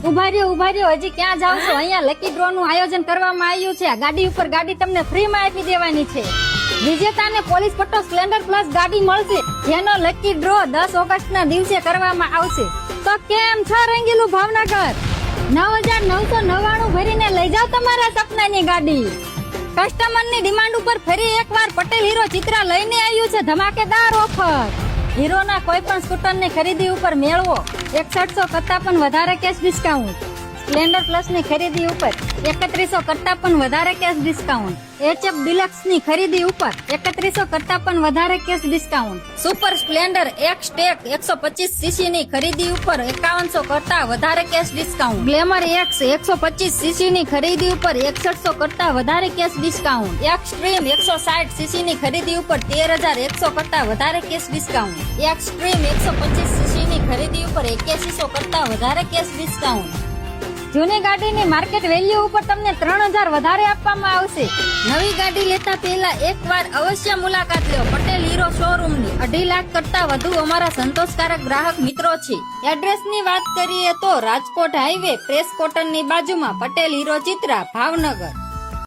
ઉભા રહ્યો, હજી ક્યાં જાવ છો? અહીંયા લકી ડ્રો નું આયોજન કરવામાં આવ્યું છે. ગાડી ઉપર ગાડી તમને ફ્રી માં આપી દેવાની છે. વિજેતાને પોલીસ પટ્ટો સ્પ્લેન્ડર પ્લસ ગાડી મળશે, જેનો લકી ડ્રો 10 ઓગસ્ટ ના દિવસે કરવામાં આવશે. તો કેમ છો રંગીલું ભાવનગર? 9,999 ભરીને લઈ જાવ તમારા સપનાની ગાડી. કસ્ટમરની ડિમાન્ડ ઉપર ફરી એકવાર પટેલ હીરો ચિત્રા લઈને આવ્યું છે ધમાકેદાર ઓફર. હીરોના કોઈ પણ સ્કૂટરની ખરીદી ઉપર મેળવો 6100 કરતા પણ વધારે કેશ ડિસ્કાઉન્ટ. સ્પ્લેન્ડર પ્લસ ની ખરીદી ઉપર 3100 કરતા પણ વધારે કેશ ડિસ્કાઉન્ટ. HF ડિલક્સ ની ખરીદી ઉપર 3100 કરતા પણ વધારે cash discount. Super Splendor X Tech 125 CC ની ખરીદી ઉપર 5100 કરતા વધારે cash discount. Glamour X 125 CC ની ખરીદી ઉપર 6100 કરતા વધારે કેશ ડિસ્કાઉન્ટ. એક્સટ્રીમ 160 સીસી ની ખરીદી ઉપર 13100 કરતા વધારે કેશ ડિસ્કાઉન્ટ. એક્સટ્રીમ 125 સીસી ની ખરીદી ઉપર 8100 કરતા વધારે કેશ ડિસ્કાઉન્ટ. જૂની ગાડીની માર્કેટ વેલ્યુ ઉપર તમને 3000 વધારે આપવામાં આવશે. નવી ગાડી લેતા પહેલા એકવાર અવશ્ય મુલાકાત લો પટેલ હીરો શોરૂમની. 2.5 લાખ કરતા વધુ અમારા સંતોષકારક ગ્રાહક મિત્રો છે. એડ્રેસની વાત કરીએ તો રાજકોટ હાઈવે પ્રેસ કોટનની બાજુમાં પટેલ હીરો ચિત્રા, ભાવનગર.